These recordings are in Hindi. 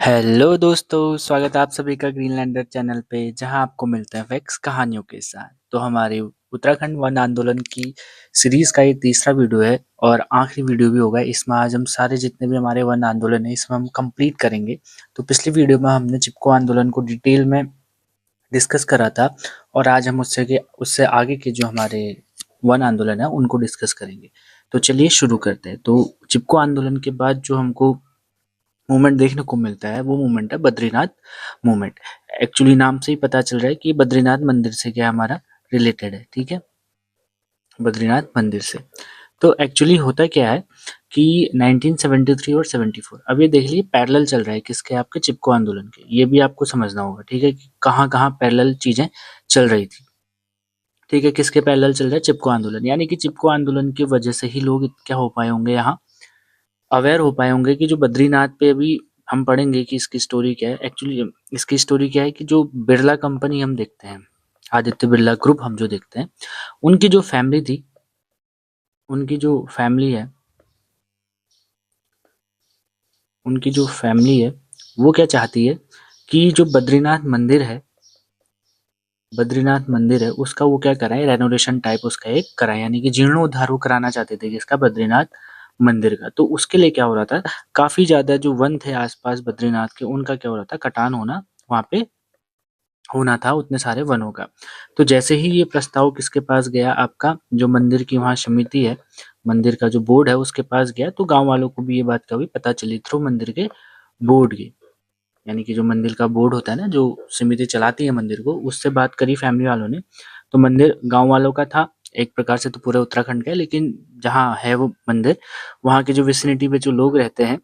हेलो दोस्तों, स्वागत है आप सभी का ग्रीनलैंडर चैनल पे जहां आपको मिलते हैं फैक्ट्स कहानियों के साथ। तो हमारे उत्तराखंड वन आंदोलन की सीरीज का ये तीसरा वीडियो है और आखिरी वीडियो भी होगा। इसमें आज हम सारे जितने भी हमारे वन आंदोलन है इसमें हम कंप्लीट करेंगे। तो पिछली वीडियो में हमने चिपको आंदोलन को डिटेल में डिस्कस करा था और आज हम उससे आगे के जो हमारे वन आंदोलन है उनको डिस्कस करेंगे। तो चलिए शुरू करते हैं। तो चिपको आंदोलन के बाद जो हमको मूवमेंट देखने को मिलता है वो मूवमेंट है बद्रीनाथ मूवमेंट। एक्चुअली नाम से ही पता चल रहा है कि बद्रीनाथ मंदिर से क्या हमारा रिलेटेड है। ठीक है, बद्रीनाथ मंदिर से। तो एक्चुअली होता क्या है कि 1973 और 74 अब ये देख लीजिए पैरेलल चल रहा है किसके, आपके चिपको आंदोलन के। ये भी आपको समझना होगा, ठीक है, कि कहाँ कहाँ पैरेलल चीजें चल रही थी। ठीक है, किसके पैरेलल चल रहा है? चिपको आंदोलन। यानी कि चिपको आंदोलन की वजह से ही लोग क्या हो पाए होंगे, यहाँ अवेयर हो पाए होंगे कि जो बद्रीनाथ पे अभी हम पढ़ेंगे कि इसकी स्टोरी क्या है। एक्चुअली इसकी स्टोरी क्या है कि जो बिरला कंपनी हम देखते हैं, आदित्य बिरला ग्रुप हम जो देखते हैं, उनकी जो फैमिली थी, उनकी जो फैमिली है, उनकी जो फैमिली है वो क्या चाहती है कि जो बद्रीनाथ मंदिर है उसका वो क्या कराए, रेनोवेशन टाइप उसका एक कराए। यानी कि जीर्णोद्धार वो कराना चाहते थे किसका, बद्रीनाथ मंदिर का। तो उसके लिए क्या हो रहा था, काफी ज्यादा जो वन थे आसपास बद्रीनाथ के उनका क्या हो रहा था, कटान होना वहां पे होना था, उतने सारे वनों का। तो जैसे ही ये प्रस्ताव किसके पास गया, आपका जो मंदिर की वहाँ समिति है, मंदिर का जो बोर्ड है उसके पास गया, तो गांव वालों को भी ये बात कभी पता चली थ्रू मंदिर के बोर्ड की। यानी कि जो मंदिर का बोर्ड होता है ना, जो समिति चलाती है मंदिर को, उससे बात करी फैमिली वालों ने। तो मंदिर गांव वालों का था एक प्रकार से, तो पूरे उत्तराखंड का है, लेकिन जहाँ है वो मंदिर, वहाँ के जो विसिनिटी में जो लोग रहते हैं,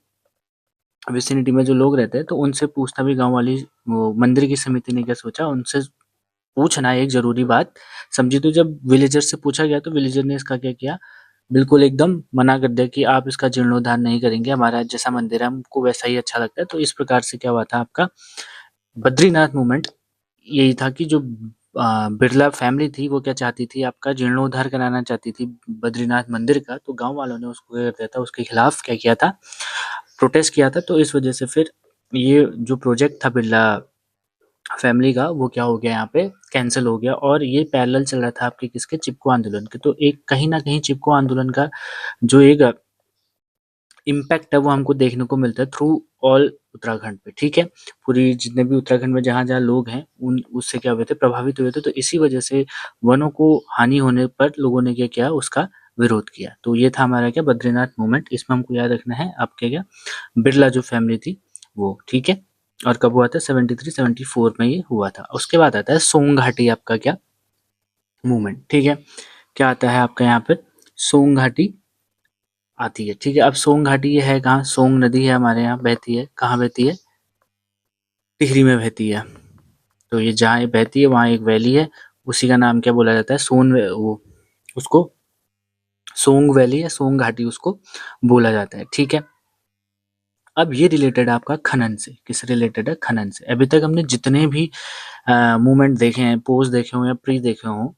विसिनिटी में जो लोग रहते हैं, तो उनसे पूछना भी गांव वाली, वो मंदिर की समिति ने क्या सोचा, उनसे पूछना एक जरूरी बात समझी। तो जब विलेजर से पूछा गया तो विलेजर ने इसका क्या किया, बिल्कुल एकदम मना कर दिया कि आप इसका जीर्णोद्धार नहीं करेंगे, हमारा जैसा मंदिर है हमको वैसा ही अच्छा लगता है। तो इस प्रकार से क्या हुआ था, आपका बद्रीनाथ मूवमेंट यही था कि जो बिरला फैमिली थी वो क्या चाहती थी, आपका जीर्णोद्धार कराना चाहती थी बद्रीनाथ मंदिर का। तो गांव वालों ने उसको क्या कर दिया था, उसके खिलाफ क्या किया था, प्रोटेस्ट किया था। तो इस वजह से फिर ये जो प्रोजेक्ट था बिरला फैमिली का वो क्या हो गया, यहाँ पे कैंसिल हो गया। और ये पैरेलल चल रहा था आपके किसके, चिपको आंदोलन के। तो एक कहीं ना कहीं चिपको आंदोलन का जो एक इम्पैक्ट है वो हमको देखने को मिलता है थ्रू ऑल उत्तराखंड पे। ठीक है, पूरी जितने भी उत्तराखंड में जहाँ जहाँ लोग हैं उन उससे क्या हुए थे, प्रभावित हुए थे। तो इसी वजह से वनों को हानि होने पर लोगों ने क्या किया, उसका विरोध किया। तो ये था हमारा क्या, बद्रीनाथ मूवमेंट। इसमें हमको याद रखना है आपके क्या, बिरला जो फैमिली थी वो। ठीक है, और कब हुआ था, 73-74 में ये हुआ था। उसके बाद आता है सोंग घाटी आपका क्या मूवमेंट। ठीक है, क्या आता है आपका यहाँ पे, सोंग घाटी आती है। ठीक है, अब सोंग घाटी ये है कहाँ, सोंग नदी है हमारे यहाँ बहती है, कहाँ बहती है, टिहरी में बहती है। तो ये जहाँ ये बहती है वहाँ एक वैली है, उसी का नाम क्या बोला जाता है, वो उसको सोंग वैली या सोंग घाटी उसको बोला जाता है। ठीक है, अब ये रिलेटेड है आपका खनन से, किस रिलेटेड है, खनन से। अभी तक हमने जितने भी मूवमेंट देखे हैं, पोस्ट देखे हों या प्री देखे हों,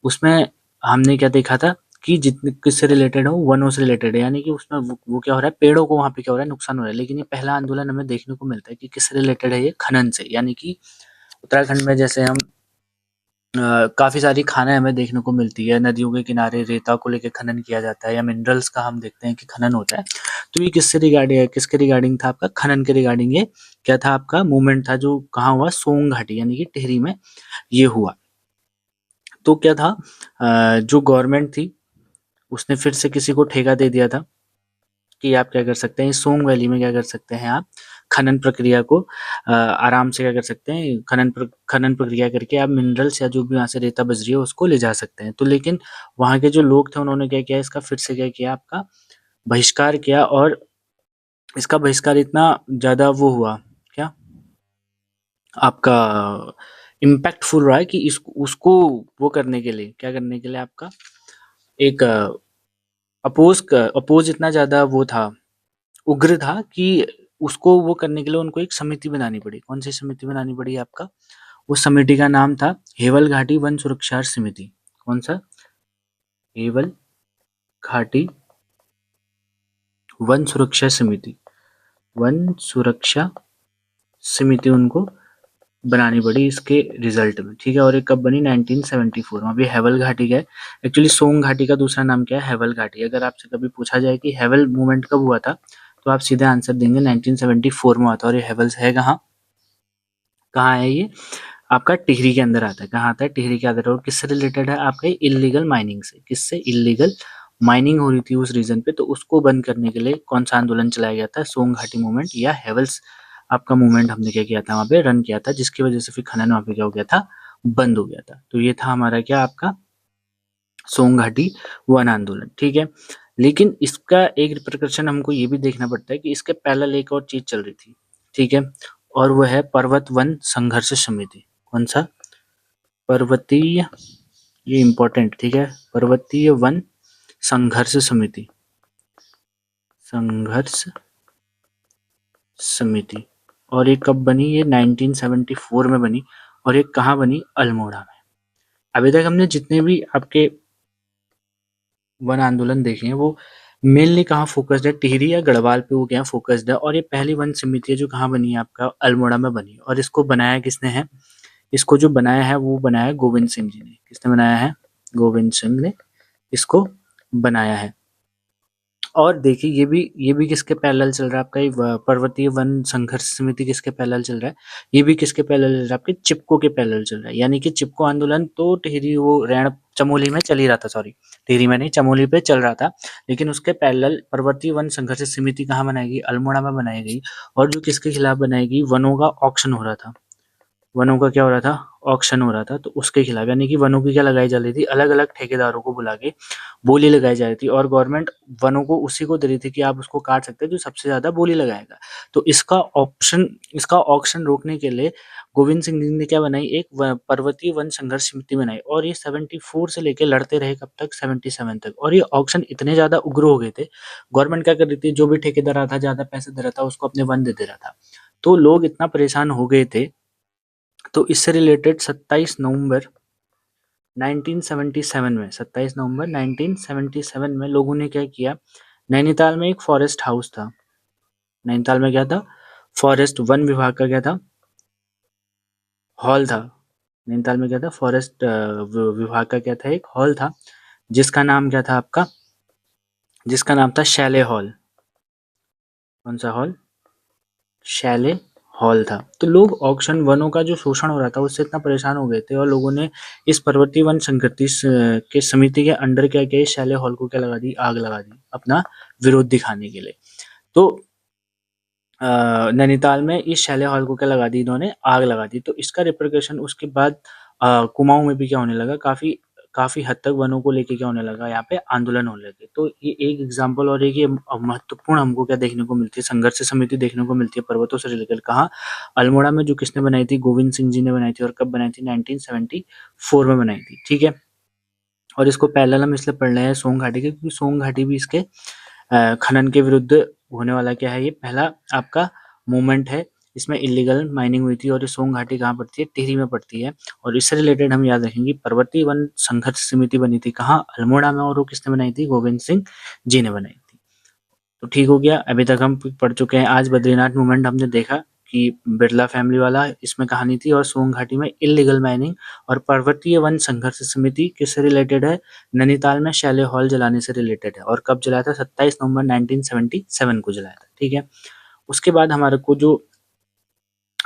उसमें हमने क्या देखा था कि जितने किससे रिलेटेड हो, वनों से रिलेटेड है। यानी कि उसमें वो क्या हो रहा है, पेड़ों को वहाँ पे क्या हो रहा है, नुकसान हो रहा है। लेकिन ये पहला आंदोलन हमें देखने को मिलता है कि किससे रिलेटेड है, ये खनन से। यानी कि उत्तराखंड में जैसे हम काफी सारी खानें हमें देखने को मिलती है, नदियों के किनारे रेता को लेके खनन किया जाता है, या मिनरल्स का हम देखते हैं कि खनन होता है। तो ये किससे रिगार्डिंग है, किसके रिगार्डिंग था, आपका खनन के रिगार्डिंग ये क्या था, आपका मूवमेंट था जो कहाँ हुआ, सोंग घाटी यानी कि टिहरी में ये हुआ। तो क्या था, जो गवर्नमेंट थी उसने फिर से किसी को ठेका दे दिया था कि आप क्या कर सकते हैं, इस सोंग वैली में क्या कर सकते हैं, आप खनन प्रक्रिया को आराम से क्या कर सकते हैं, खनन प्रक्रिया करके आप मिनरल्स या जो भी वहाँ से रेता बजरी है उसको ले जा सकते हैं। तो लेकिन वहाँ के जो लोग थे उन्होंने क्या किया, इसका फिर से क्या किया, आपका बहिष्कार किया। और इसका बहिष्कार इतना ज़्यादा वो हुआ क्या, आपका इम्पैक्टफुल रहा है कि इस उसको वो करने के लिए, क्या करने के लिए, आपका एक अपोज इतना ज़्यादा वो था, उग्र था कि उसको वो करने के लिए उनको एक समिति बनानी पड़ी। कौन सी समिति बनानी पड़ी आपका, उस समिति का नाम था हेवल घाटी वन सुरक्षा समिति। कौन सा, हेवल घाटी वन सुरक्षा समिति, वन सुरक्षा समिति उनको बनानी पड़ी इसके रिजल्ट में, ठीक है। और ये कब बनी? 1974 में। अभी हेवल घाटी क्या है? एक्चुअली सोंग घाटी का दूसरा नाम क्या है? हेवल घाटी। अगर आपसे कभी पूछा जाए कि हेवल मूवमेंट कब हुआ था, तो आप सीधे आंसर देंगे 1974 में हुआ था। और ये हेवल्स है कहाँ? कहाँ है ये? आपका टिहरी के अंदर आता है। कहाँ आता है? टिहरी के अंदर। और किससे रिलेटेड है? आपके इल्लीगल माइनिंग से। किससे? इल्लीगल माइनिंग हो रही थी उस रीजन पे, तो उसको बंद करने के लिए कौन सा आंदोलन चलाया गया था? सोंग घाटी मूवमेंट या हेवल्स आपका मूवमेंट हमने क्या किया था? वहाँ पे रन किया था, जिसकी वजह से फिर खनन वहाँ पे क्या हो गया था? बंद हो गया था। तो ये था हमारा क्या? आपका सोंग घाटी वन आंदोलन, ठीक है। लेकिन इसका एक रिpercussion हमको ये भी देखना पड़ता है कि इसके पैरेलल एक और चीज चल रही थी, ठीक है। और वो है पर्वत वन संघर्ष समिति। कौन सा? पर्वतीय, ये इम्पोर्टेंट, ठीक है। पर्वतीय वन संघर्ष समिति, संघर्ष समिति। और ये कब बनी? ये 1974 में बनी। और ये कहाँ बनी? अल्मोड़ा में। अभी तक हमने जितने भी आपके वन आंदोलन देखे हैं, वो मेनली कहाँ फोकस्ड है? टिहरी या गढ़वाल पे वो क्या फोकस्ड है। और ये पहली वन समिति है जो कहाँ बनी है? आपका अल्मोड़ा में बनी। और इसको बनाया किसने है? इसको जो बनाया है वो बनाया है गोविंद सिंह जी ने। किसने बनाया है? गोविंद सिंह ने इसको बनाया है। और देखिए ये भी किसके पैरेलल चल रहा है? आपका ये पर्वतीय वन संघर्ष समिति किसके पैरेलल चल रहा है? ये भी किसके पैरेलल चल रहा है? आपके चिपको के पैरेलल चल रहा है। यानी कि चिपको आंदोलन तो टिहरी वो रैण चमोली में चल ही रहा था, सॉरी टिहरी में नहीं, चमोली पे चल रहा था। लेकिन उसके पैरेलल पर्वतीय वन संघर्ष समिति कहाँ बनाई गई? अल्मोड़ा में बनाई गई। और जो किसके खिलाफ बनाई गई? वनों का ऑक्शन हो रहा था। वनों का क्या हो रहा था? ऑक्शन हो रहा था, तो उसके खिलाफ। यानी कि वनों की क्या लगाई जा रही थी? अलग अलग ठेकेदारों को बुला के बोली लगाई जा रही थी। और गवर्नमेंट वनों को उसी को दे रही थी कि आप उसको काट सकते हैं जो सबसे ज्यादा बोली लगाएगा। तो इसका ऑक्शन रोकने के लिए गोविंद सिंह जी ने क्या बनाई? एक पर्वतीय वन संघर्ष समिति बनाई। और ये 74 से लेके लड़ते रहे कब तक? 77 तक। और ये ऑक्शन इतने ज्यादा उग्र हो गए थे, गवर्नमेंट क्या कर रही थी? जो भी ठेकेदार आता था, ज्यादा पैसे दे रहा था, उसको अपने वन दे दे रहा था। तो लोग इतना परेशान हो गए थे। तो इससे रिलेटेड 27 नवंबर 1977 में लोगों ने क्या किया? नैनीताल में एक फॉरेस्ट हाउस था। नैनीताल में क्या था? फॉरेस्ट वन विभाग का क्या था? हॉल था। नैनीताल में क्या था? फॉरेस्ट विभाग का क्या था? एक हॉल था, जिसका नाम क्या था आपका? जिसका नाम था शैले हॉल। कौन सा हॉल? शैले हॉल था। तो लोग ऑक्शन वनों का जो शोषण हो रहा था उससे इतना परेशान हो गए थे, और लोगों ने इस पर्वतीय वन संघर्ष के समिति के अंडर क्या किया? शैले हॉल को क्या लगा दी? आग लगा दी, अपना विरोध दिखाने के लिए। तो नैनीताल में इस शैले हॉल को क्या लगा दी? इन्होंने आग लगा दी। तो इसका रिpercussion उसके बाद कुमाऊं में भी क्या होने लगा? काफी काफी हद तक वनों को लेके क्या होने लगा? यहाँ पे आंदोलन होने लगे। तो ये एक एग्जाम्पल। और एक ये महत्वपूर्ण हमको क्या देखने को मिलती है? संघर्ष समिति देखने को मिलती है पर्वतों से रिलेटेड। कहाँ? अल्मोड़ा में। जो किसने बनाई थी? गोविंद सिंह जी ने बनाई थी। और कब बनाई थी? 1974 में बनाई थी, ठीक है। और इसको पैरेलल हम इसलिए पढ़ रहे हैं सोंग घाटी के, क्योंकि सोंग घाटी भी इसके खनन के विरुद्ध होने वाला क्या है? ये पहला आपका मूवमेंट है। इसमें इलीगल माइनिंग हुई थी। और ये सोंग घाटी कहाँ पड़ती है? टिहरी में पड़ती है। और इससे रिलेटेड हम याद रखेंगे पर्वतीय वन संघर्ष समिति बनी थी कहाँ? अल्मोड़ा में। और वो किसने बनाई थी? गोविंद सिंह जी ने बनाई थी। तो ठीक हो गया। अभी तक हम पढ़ चुके हैं। आज बद्रीनाथ मूवमेंट हमने देखा कि बिरला फैमिली वाला इसमें कहानी थी। और सोंग घाटी में इलीगल माइनिंग। और पर्वतीय वन संघर्ष समिति किससे रिलेटेड है? नैनीताल में शैले हॉल जलाने से रिलेटेड है। और कब जलाया था? 27 नवंबर 1977 को जलाया था, ठीक है। उसके बाद हमारे को जो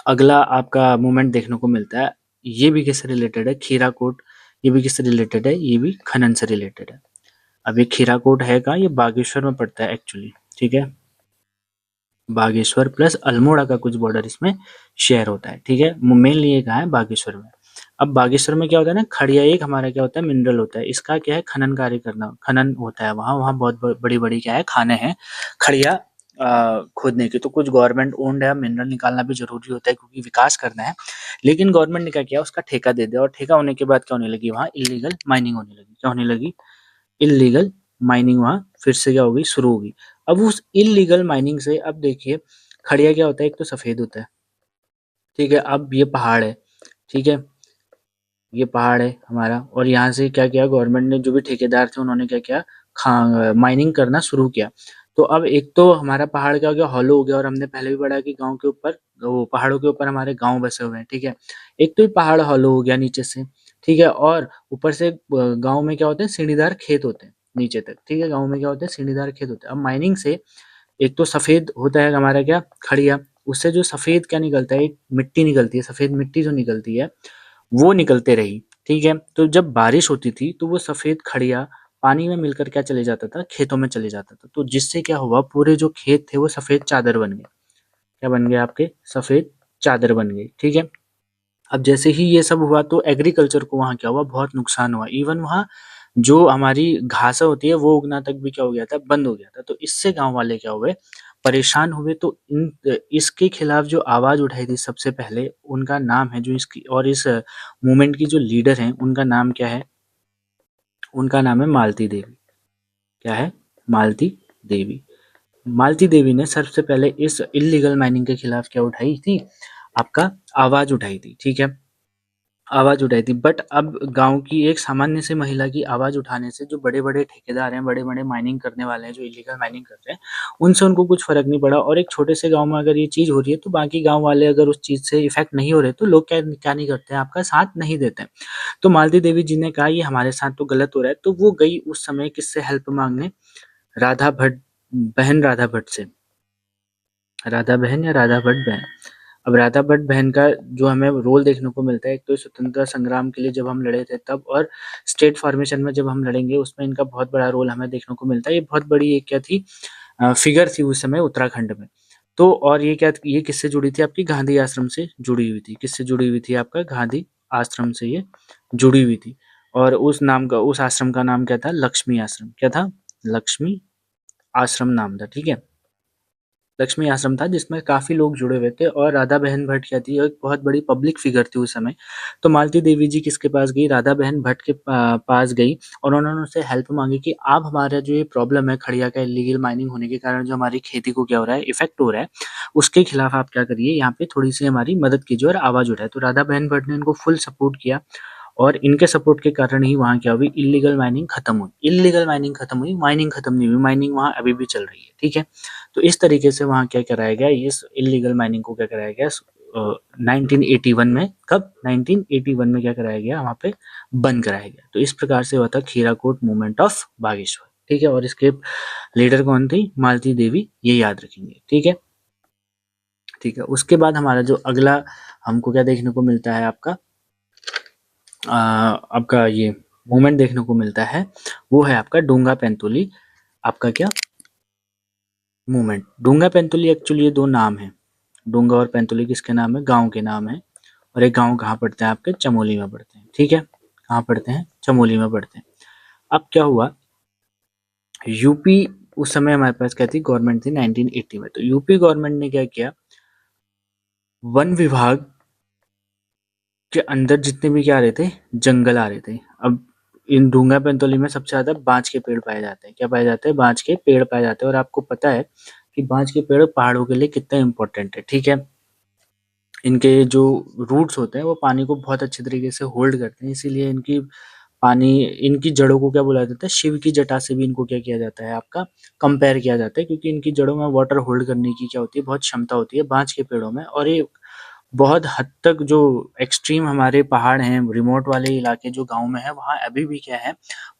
अगला आपका मूवमेंट देखने को मिलता है, ये भी किससे रिलेटेड है? खीराकोट। ये भी किससे रिलेटेड है? ये भी खनन से रिलेटेड है। अब ये खीराकोट है कहाँ? ये बागेश्वर में पड़ता है एक्चुअली, ठीक है। बागेश्वर प्लस अल्मोड़ा का कुछ बॉर्डर इसमें शेयर होता है, ठीक है। मेनली ये कहाँ है? बागेश्वर में। अब बागेश्वर में क्या होता है ना? खड़िया एक हमारा क्या होता है? मिनरल होता है। इसका क्या है? खनन कार्य करना, खनन होता है वहाँ। वहाँ बहुत बड़ी बड़ी क्या है? खाने हैं खड़िया खोदने की। तो कुछ गवर्नमेंट ओन्ड है, मिनरल निकालना भी जरूरी होता है क्योंकि विकास करना है। लेकिन गवर्नमेंट ने क्या किया? उसका ठेका दे दिया। और ठेका होने के बाद क्या होने लगी? वहाँ इलीगल माइनिंग होने लगी। क्या होने लगी? इल्लीगल माइनिंग वहाँ फिर से क्या होगी? शुरू होगी। अब उस इल्लीगल माइनिंग से अब देखिए, खड़िया क्या होता है? एक तो सफेद होता है, ठीक है। अब ये पहाड़ है, ठीक है। ये पहाड़ है हमारा। और यहाँ से क्या किया? गवर्नमेंट ने, जो भी ठेकेदार थे, उन्होंने क्या किया? माइनिंग करना शुरू किया। तो अब एक तो हमारा पहाड़ क्या हो गया, हॉलो हो गया, और हमने पहले भी पढ़ा कि गाँव के ऊपर, वो पहाड़ों के ऊपर हमारे गाँव बसे हुए हैं, ठीक है। एक तो ये पहाड़ हॉलो हो गया नीचे से, ठीक है, और ऊपर से गाँव में क्या होते हैं, सीढ़ीदार खेत होते हैं नीचे तक, ठीक है। गाँव में क्या होते हैं, सीढ़ीदार खेत होते हैं। अब माइनिंग से एक तो सफ़ेद होता है हमारा क्या, खड़िया, उससे जो सफ़ेद क्या निकलता है, एक मिट्टी निकलती है, सफ़ेद मिट्टी जो निकलती है, वो निकलते रही, ठीक है। तो जब बारिश होती थी तो वो सफ़ेद खड़िया पानी में मिलकर क्या चले जाता था, खेतों में चले जाता था। तो जिससे क्या हुआ, पूरे जो खेत थे वो सफ़ेद चादर बन गए। क्या बन गए आपके, सफ़ेद चादर बन गई, ठीक है। अब जैसे ही ये सब हुआ तो एग्रीकल्चर को वहाँ क्या हुआ, बहुत नुकसान हुआ। इवन वहाँ जो हमारी घासें होती है वो उगना तक भी क्या हो गया था, बंद हो गया था। तो इससे गाँव वाले क्या हुए, परेशान हुए। तो इसके खिलाफ जो आवाज़ उठाई थी सबसे पहले, उनका नाम है जो इसकी, और इस मूवमेंट की जो लीडर हैं उनका नाम क्या है, उनका नाम है मालती देवी। क्या है, मालती देवी। मालती देवी ने सबसे पहले इस इल्लीगल माइनिंग के खिलाफ क्या उठाई थी, आपका आवाज़ उठाई थी, ठीक है। आवाज़ उठाई थी, बट अब गाँव की एक सामान्य सी महिला की आवाज़ उठाने से जो बड़े-बड़े ठेकेदार हैं, बड़े-बड़े माइनिंग करने वाले हैं, जो इल्लीगल माइनिंग कर रहे हैं, उनसे उनको कुछ फ़र्क नहीं पड़ा। और एक छोटे से गाँव में अगर ये चीज़ हो रही है, तो बाकी गाँव वाले अगर उस चीज़ से इफ़ेक्ट नहीं हो रहे, तो लोग क्या क्या नहीं करते हैं, आपका साथ नहीं देते हैं। तो मालती देवी जी ने कहा, ये हमारे साथ तो गलत हो रहा है, तो वो गई उस समय किससे हेल्प माँगने, राधा भट्ट, बहन राधा भट्ट से। राधा बहन या राधा भट्ट बहन। अब राधा भट्ट बहन का जो हमें रोल देखने को मिलता है, एक तो स्वतंत्रता संग्राम के लिए जब हम लड़े थे तब, और स्टेट फॉर्मेशन में जब हम लड़ेंगे उसमें इनका बहुत बड़ा रोल हमें देखने को मिलता है। ये बहुत बड़ी एक क्या थी, फिगर थी उस समय उत्तराखंड में। तो और ये क्या, ये किससे जुड़ी थी, आपकी गांधी आश्रम से जुड़ी हुई थी। किससे जुड़ी हुई थी, आपका गांधी आश्रम से ये जुड़ी हुई थी। और उस नाम का, उस आश्रम का नाम क्या था, लक्ष्मी आश्रम। क्या था, लक्ष्मी आश्रम नाम था, ठीक है। लक्ष्मी आश्रम था जिसमें काफ़ी लोग जुड़े हुए थे, और राधा बहन भट्ट क्या थी, एक बहुत बड़ी पब्लिक फिगर थी उस समय। तो मालती देवी जी किसके पास गई, राधा बहन भट्ट के पास गई, और उन्होंने उससे हेल्प मांगी कि आप हमारा जो ये प्रॉब्लम है खड़िया का इलीगल माइनिंग होने के कारण जो हमारी खेती को क्या हो रहा है, इफेक्ट हो रहा है, उसके खिलाफ आप क्या करिए, यहाँ पे थोड़ी सी हमारी मदद कीजिए और आवाज़ उठाए। तो राधा बहन भट्ट ने इनको फुल सपोर्ट किया, और इनके सपोर्ट के कारण ही वहाँ क्या हुई, इल्लीगल माइनिंग खत्म हुई। इल्लीगल माइनिंग खत्म हुई, माइनिंग खत्म नहीं हुई, माइनिंग वहाँ अभी भी चल रही है, ठीक है। तो इस तरीके से वहाँ क्या कराया गया, इस इल्लीगल माइनिंग को क्या कराया गया, 1981 में, कब, 1981 में क्या कराया गया, वहाँ पे बंद कराया गया। तो इस प्रकार से हुआ था खीराकोट मूवमेंट ऑफ बागेश्वर, ठीक है। और इसके लीडर कौन थी, मालती देवी, ये याद रखेंगे, ठीक है। ठीक है, उसके बाद हमारा जो अगला हमको क्या देखने को मिलता है, आपका ये मूवमेंट देखने को मिलता है, वो है आपका डूंगा पेंतुली। आपका क्या, मूवमेंट डूंगा पेंतुली, एक्चुअली ये दो नाम है। डूंगा और पेंतुली किसके नाम है, गांव के नाम है। और एक गांव कहाँ पड़ते हैं, आपके चमोली में पड़ते हैं, ठीक है। कहाँ पड़ते हैं, चमोली में पड़ते हैं। अब क्या हुआ, यूपी, उस समय हमारे पास क्या थी, गवर्नमेंट थी 1980 में। तो यूपी गवर्नमेंट ने क्या किया, वन विभाग के अंदर जितने भी क्या आ रहे थे, जंगल आ रहे थे। अब इन डूंगा पेंतोली में सबसे ज़्यादा बाँज के पेड़ पाए जाते हैं। क्या पाए जाते हैं, बाँज के पेड़ पाए जाते हैं। और आपको पता है कि बाँज के पेड़ पहाड़ों के लिए कितने इम्पोर्टेंट है, ठीक है। इनके जो रूट्स होते हैं वो पानी को बहुत अच्छे तरीके से होल्ड करते हैं, इसीलिए इनकी पानी, इनकी जड़ों को क्या बोला जाता है, शिव की जटा से भी इनको क्या किया जाता है, आपका कंपेयर किया जाता है, क्योंकि इनकी जड़ों में वाटर होल्ड करने की क्या होती है, बहुत क्षमता होती है बाँज के पेड़ों में। और ये बहुत हद तक जो एक्सट्रीम हमारे पहाड़ हैं, रिमोट वाले इलाके जो गाँव में है, वहाँ अभी भी क्या है,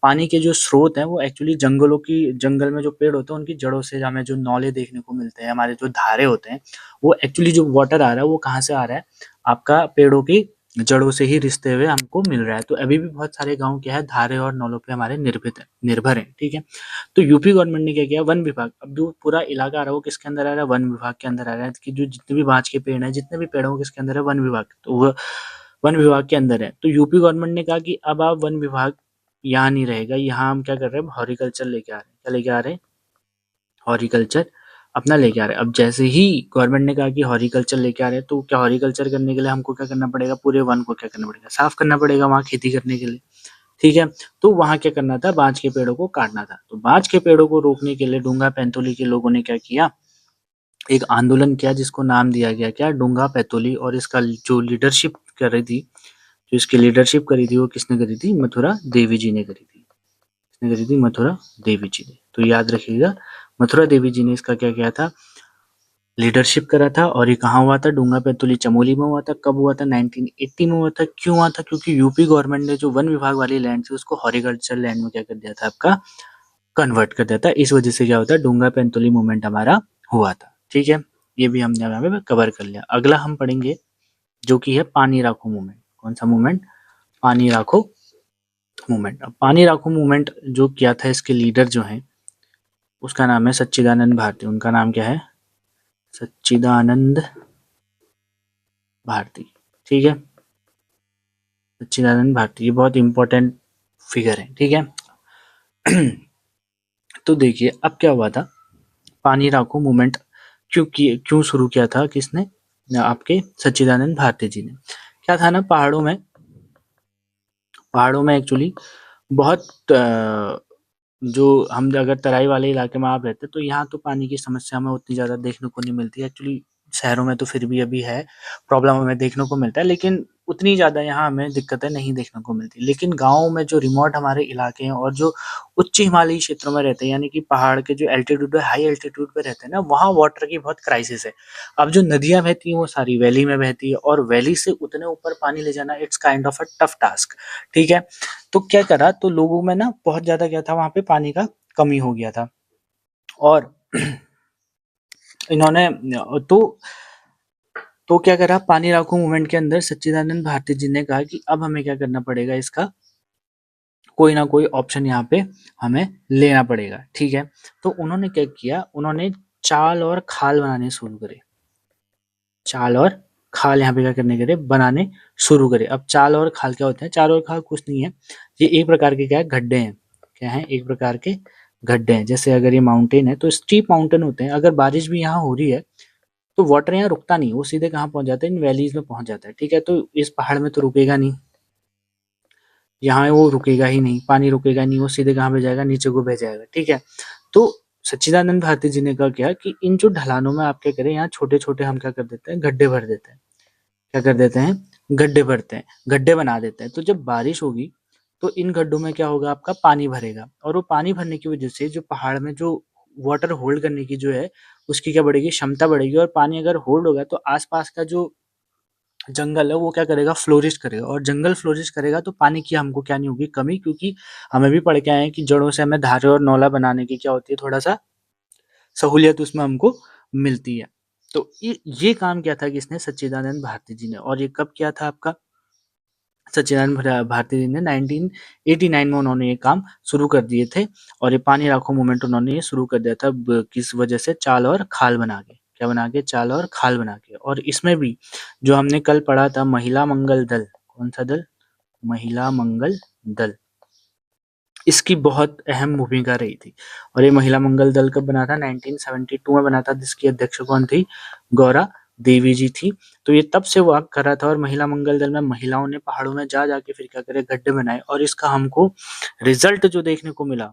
पानी के जो स्रोत हैं वो एक्चुअली जंगल में जो पेड़ होते हैं उनकी जड़ों से हमें जो नौले देखने को मिलते हैं, हमारे जो धारे होते हैं, वो एक्चुअली जो वाटर आ रहा है वो कहाँ से आ रहा है, आपका पेड़ों की जड़ों से ही रिश्ते हुए हमको मिल रहा है। तो अभी भी बहुत सारे गाँव क्या है, धारे और नौलों पे हमारे निर्भर हैं, ठीक है। तो यूपी गवर्नमेंट ने क्या किया, वन विभाग, अब जो पूरा इलाका आ रहा है वो किसके अंदर आ रहा है, वन विभाग के अंदर आ रहा है, कि जो जितने भी बाँज के पेड़ हैं, जितने भी पेड़ हैं वो किसके अंदर है, वन विभाग। तो वो वन विभाग के अंदर है। तो यूपी गवर्नमेंट ने कहा कि अब आप वन विभाग यहाँ नहीं रहेगा, यहाँ हम क्या कर रहे हैं, हॉर्टिकल्चर लेके आ रहे हैं। क्या लेके आ रहे हैं, हॉर्टिकल्चर अपना लेके आ रहे हैं। अब जैसे ही गवर्नमेंट ने कहा कि हॉर्टिकल्चर लेके आ रहे हैं, तो क्या हॉर्टिकल्चर करने के लिए हमको क्या करना पड़ेगा, पूरे वन को क्या करना पड़ेगा, साफ करना पड़ेगा वहाँ खेती करने के लिए, ठीक है। तो वहाँ क्या करना था, बाँज के पेड़ों को काटना था। तो बाँज के पेड़ों को रोकने के लिए डूंगा पैंतोली के लोगों ने क्या किया, एक आंदोलन किया जिसको नाम दिया गया क्या, डूंगा पैंतोली। और इसका जो लीडरशिप कर रही थी, जो इसकी लीडरशिप करी थी, वो किसने करी थी, मथुरा देवी जी ने करी थी। किसने करी थी, मथुरा देवी जी ने। तो याद रखिएगा, मथुरा देवी जी ने इसका क्या किया था, लीडरशिप करा था। और ये कहाँ हुआ था, डूंगा पैतुली चमोली में हुआ था। कब हुआ था, 1980 में हुआ था। क्यों हुआ था, क्योंकि यूपी गवर्नमेंट ने जो वन विभाग वाली लैंड थी उसको हॉरिकल्चर लैंड में क्या कर दिया था, आपका कन्वर्ट कर दिया था। इस वजह से क्या होता है, डूंगा पैंतुली मूवमेंट हमारा हुआ था। ठीक है, ये भी हमने यहाँ पे कवर कर लिया। अगला हम पढ़ेंगे जो कि है पानी राखो मूवमेंट। कौन सा मूवमेंट, पानी राखो मूवमेंट। अब पानी राखो मूवमेंट जो किया था, इसके लीडर जो हैं उसका नाम है सच्चिदानंद भारती। उनका नाम क्या है, सच्चिदानंद भारती। ठीक है, सच्चिदानंद भारती, ये बहुत इंपॉर्टेंट फिगर है। ठीक है तो देखिए अब क्या हुआ था, पानी राखो मूवमेंट क्यों शुरू किया था, किसने, आपके सच्चिदानंद भारती जी ने। क्या था ना, पहाड़ों में एक्चुअली बहुत जो हम अगर तराई वाले इलाके में आप रहते हैं तो यहाँ तो पानी की समस्या हमें उतनी ज़्यादा देखने को नहीं मिलती है। एक्चुअली शहरों में तो फिर भी अभी है, प्रॉब्लम हमें देखने को मिलता है, लेकिन उतनी ज़्यादा यहाँ हमें दिक्कतें नहीं देखने को मिलती। लेकिन गाँव में जो रिमोट हमारे इलाके हैं और जो उच्च हिमालयी क्षेत्रों में रहते हैं, यानी कि पहाड़ के जो एल्टीट्यूड पे, हाई एल्टीट्यूड पे रहते हैं ना, वहाँ वाटर की बहुत क्राइसिस है। अब जो नदियाँ बहती हैं वो सारी वैली में बहती है, और वैली से उतने ऊपर पानी ले जाना it's kind of a tough task. ठीक है, तो क्या करा, तो लोगों में ना बहुत ज़्यादा क्या था, वहाँ पे पानी का कमी हो गया था। और इन्होंने तो तो क्या करा, पानी राखो मूवमेंट के अंदर सच्चिदानंद भारती जी ने कहा कि अब हमें क्या करना पड़ेगा, इसका कोई ना कोई ऑप्शन यहाँ पे हमें लेना पड़ेगा। ठीक है, तो उन्होंने क्या किया, उन्होंने चाल और खाल बनाने शुरू करे। चाल और खाल यहाँ पे क्या करने करे, बनाने शुरू करे। अब चाल और खाल क्या होते हैं, चाल और खाल कुछ नहीं है, ये एक प्रकार के क्या है, गड्ढे हैं। क्या है, एक प्रकार के गड्ढे हैं। जैसे अगर ये माउंटेन है तो स्टीप माउंटेन होते हैं, अगर बारिश भी यहाँ हो रही है तो वाटर यहाँ रुकता नहीं, वो सीधे कहाँ पहुंच जाता है, इन वैलीज में पहुंच जाता है। ठीक है, तो इस पहाड़ में तो रुकेगा नहीं, यहाँ वो रुकेगा ही नहीं, पानी रुकेगा नहीं, वो सीधे कहाँ पे जाएगा, नीचे को बह जाएगा। ठीक है, तो सच्चिदानंद भारती जी ने कहा क्या कि इन जो ढलानों में आप क्या करें, यहाँ छोटे छोटे हम क्या कर देते हैं, गड्ढे भर देते हैं। क्या कर देते हैं, गड्ढे भरते हैं, गड्ढे बना देते हैं। तो जब बारिश होगी तो इन गड्ढों में क्या होगा, आपका पानी भरेगा, और वो पानी भरने की वजह से जो पहाड़ में जो वाटर होल्ड करने की जो है उसकी क्या बढ़ेगी, क्षमता बढ़ेगी। और पानी अगर होल्ड होगा तो आसपास का जो जंगल है वो क्या करेगा, फ्लोरिश करेगा। और जंगल फ्लोरिश करेगा तो पानी की हमको क्या नहीं होगी, कमी। क्योंकि हमें भी पढ़ के आए हैं कि जड़ों से हमें धारे और नौला बनाने की क्या होती है, थोड़ा सा सहूलियत उसमें हमको मिलती है। तो ये काम किया था किसने, सच्चिदानंद भारती जी ने। और ये कब किया था आपका, सच्चिदानंद भारती जी ने 1989 में उन्होंने ये काम शुरू कर दिए थे। और ये पानी राखो मूवमेंट उन्होंने ये शुरू कर दिया था, किस वजह से, चाल और खाल बना के। क्या बना के, चाल और खाल बना के। और इसमें भी जो हमने कल पढ़ा था, महिला मंगल दल, कौन सा दल, महिला मंगल दल, इसकी बहुत अहम भूमिका रही थी। और ये महिला मंगल दल कब बना था, 1972 में बना था, जिसकी अध्यक्ष कौन थी, गौरा देवी जी थी। तो ये तब से वर्क कर रहा था। और महिला मंगल दल में महिलाओं ने पहाड़ों में जा जाके फिर क्या करे, गड्ढे बनाए। और इसका हमको रिजल्ट जो देखने को मिला,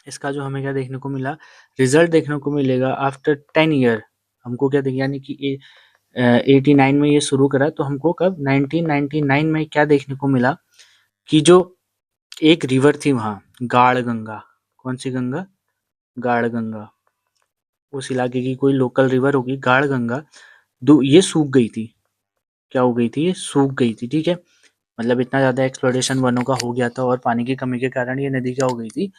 इसका जो हमें क्या देखने को मिला, रिजल्ट देखने को मिलेगा आफ्टर 10 ईयर। हमको क्या देखिए, यानी कि 89 में ये शुरू करा, तो हमको कब 1999 में क्या देखने को मिला कि जो एक रिवर थी वहां, गाढ़ गंगा, कौन सी गंगा, गाढ़ गंगा, उस इलाके की कोई लोकल रिवर होगी, गाढ़ गंगा, ये सूख गई थी। क्या हो गई थी, ये सूख गई थी। ठीक है, मतलब इतना ज्यादा एक्सप्लोरेशन वनों का हो गया था और पानी की कमी के कारण ये नदी क्या हो गई थी,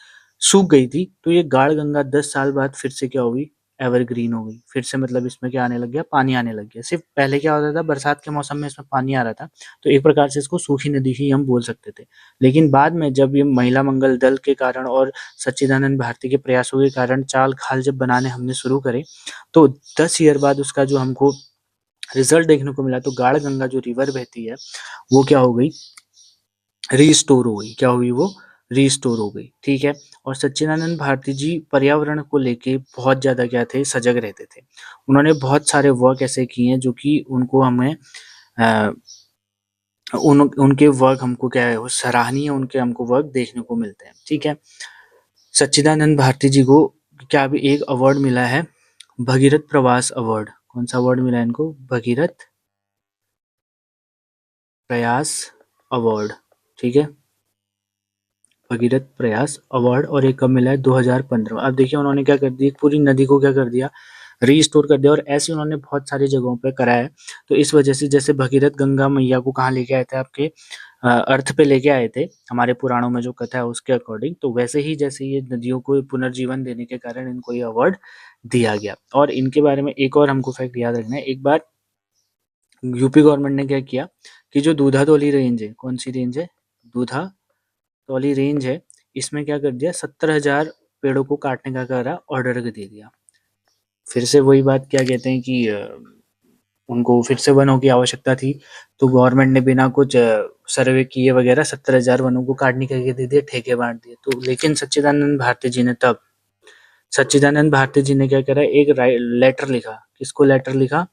सूख गई थी। तो ये गाढ़ गंगा 10 साल बाद फिर से क्या हुई, एवरग्रीन हो गई। फिर से मतलब इसमें क्या आने लग गया, पानी आने लग गया। सिर्फ पहले क्या होता था, बरसात के मौसम में इसमें पानी आ रहा था, तो एक प्रकार से इसको सूखी नदी ही हम बोल सकते थे। लेकिन बाद में जब ये महिला मंगल दल के कारण और सच्चिदानंद भारती के प्रयासों के कारण चाल खाल जब बनाने हमने शुरू करे, तो 10 ईयर बाद उसका जो हमको रिजल्ट देखने को मिला, तो गाढ़ गंगा जो रिवर बहती है वो क्या हो गई, रीस्टोर हो गई। क्या हुई, वो रीस्टोर हो गई। ठीक है, और सच्चिदानंद भारती जी पर्यावरण को लेके बहुत ज्यादा क्या थे, सजग रहते थे। उन्होंने बहुत सारे वर्क ऐसे किए हैं जो कि उनको हमें उनके वर्क हमको क्या है, वो सराहनीय, उनके हमको वर्क देखने को मिलते हैं। ठीक है, सच्चिदानंद भारती जी को क्या भी एक अवार्ड मिला है, भगीरथ प्रवास अवार्ड। कौन सा अवार्ड मिला है इनको, भगीरथ प्रयास अवार्ड। ठीक है, भगीरथ प्रयास अवार्ड और एक कब मिला है 2015। अब देखिए उन्होंने क्या कर दिया, पूरी नदी को क्या कर दिया, रीस्टोर कर दिया और ऐसे उन्होंने बहुत सारी जगहों पे करा है। तो इस वजह से जैसे भगीरथ गंगा मैया को कहाँ लेके आए थे, आपके अर्थ पे लेके आए थे हमारे पुराणों में जो कथा है उसके अकॉर्डिंग, तो वैसे ही जैसे ये नदियों को पुनर्जीवन देने के कारण इनको ये अवार्ड दिया गया। और इनके बारे में एक और हमको फैक्ट याद रखना है, एक बार यूपी गवर्नमेंट ने क्या किया कि जो दूधा तोली रेंज है, कौन सी रेंज है, दूधा तौली रेंज है, इसमें क्या कर दिया, 70,000 पेड़ों को काटने का करा ऑर्डर दे दिया। फिर से वही बात, क्या कहते हैं कि उनको फिर से वनों की आवश्यकता थी, तो गवर्नमेंट ने बिना कुछ सर्वे किए वगैरह 70,000 वनों को काटने के दे दिए, ठेके बांट दिए। तो लेकिन सच्चिदानंद भारती जी ने क्या करा, एक लेटर लिखा, किसको लेटर लिखा,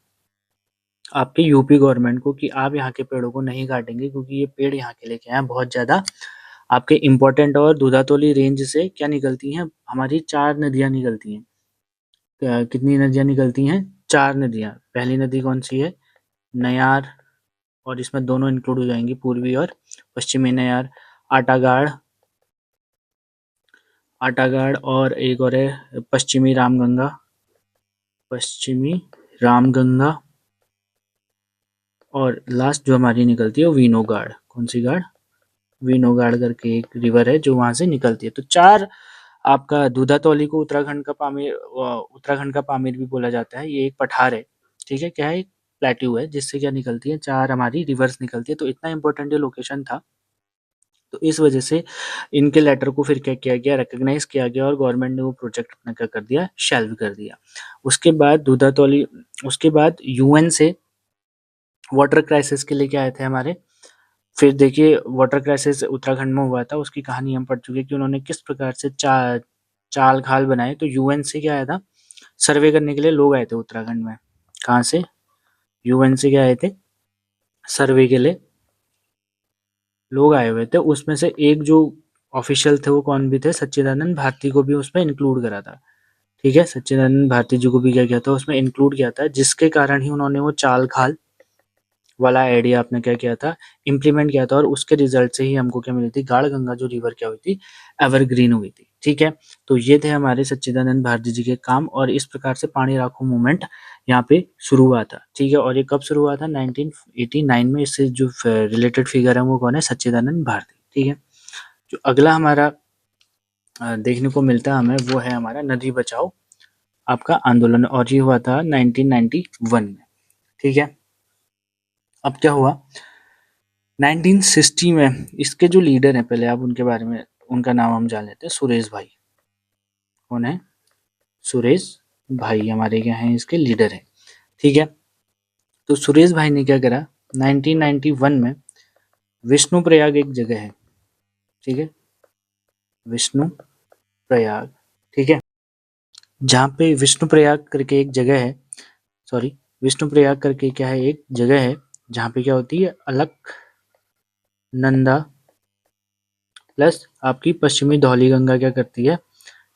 आपके यूपी गवर्नमेंट को, कि आप यहाँ के पेड़ों को नहीं काटेंगे क्योंकि ये पेड़ यहाँ के लेके आए बहुत ज्यादा आपके इम्पोर्टेंट, और दूधातोली रेंज से क्या निकलती हैं, हमारी 4 नदियाँ निकलती हैं। कितनी नदियाँ निकलती हैं, 4 नदियाँ। पहली नदी कौन सी है, नयार, और इसमें दोनों इंक्लूड हो जाएंगी, पूर्वी और पश्चिमी नयार, आटागाड़, आटागाड़, और एक और है पश्चिमी रामगंगा, पश्चिमी रामगंगा, और लास्ट जो हमारी निकलती है वो वीनोगाड़। कौन सी गाड़, वीनोगाड़ करके एक रिवर है जो वहां से निकलती है। तो 4 आपका दूधातौली को उत्तराखंड का पामीर भी बोला जाता है। ये एक पठार है, ठीक है, क्या है, एक प्लेट्यू है जिससे क्या निकलती है, 4 हमारी रिवर्स निकलती है। तो इतना इंपॉर्टेंट ये लोकेशन था, तो इस वजह से इनके लेटर को फिर क्या किया गया, रिकॉग्नाइज किया गया, और गवर्नमेंट ने वो प्रोजेक्ट अपना क्या कर दिया, शेल्व कर दिया। उसके बाद दूधातौली, उसके बाद यूएन से वाटर क्राइसिस के लिए क्या आए थे हमारे, फिर देखिए वाटर क्राइसिस उत्तराखंड में हुआ था, उसकी कहानी हम पढ़ चुके हैं कि उन्होंने किस प्रकार से चाल खाल बनाए। तो यूएन से क्या आया था, सर्वे करने के लिए लोग आए थे उत्तराखंड में। कहाँ से, यूएन से क्या आए थे, सर्वे के लिए लोग आए हुए थे। उसमें से एक जो ऑफिशियल थे वो कौन भी थे, सच्चिदानंद भारती को भी उसमें इंक्लूड करा था। ठीक है, सच्चिदानंद भारती जी को भी क्या किया था, उसमें इंक्लूड किया था, जिसके कारण ही उन्होंने वो चाल खाल वाला आइडिया आपने क्या किया था, इम्प्लीमेंट किया था, और उसके रिजल्ट से ही हमको क्या मिली थी, गाढ़ गंगा जो रिवर क्या हुई थी, एवरग्रीन हुई थी। ठीक है, तो ये थे हमारे सच्चिदानंद भारती जी के काम, और इस प्रकार से पानी राखो मूवमेंट यहाँ पे शुरू हुआ था। ठीक है, और ये कब शुरू हुआ था, 1989 में। इससे जो रिलेटेड फिगर है वो कौन है, सच्चिदानंद भारती। ठीक है, जो अगला हमारा देखने को मिलता है हमें, वो है हमारा नदी बचाओ आपका आंदोलन, और ये हुआ था 1991 में। ठीक है, अब क्या हुआ, 1960 में इसके जो लीडर हैं, पहले आप उनके बारे में, उनका नाम हम जान लेते हैं, सुरेश भाई। कौन है, सुरेश भाई हमारे क्या हैं, इसके लीडर हैं। ठीक है, तो सुरेश भाई ने क्या करा, 1991 में विष्णु प्रयाग एक जगह है, ठीक है, विष्णु प्रयाग, ठीक है, जहाँ पे विष्णु प्रयाग करके एक जगह है, सॉरी, विष्णु प्रयाग करके क्या है, एक जगह है जहाँ पे क्या होती है, अलकनंदा प्लस आपकी पश्चिमी धौली गंगा क्या करती है,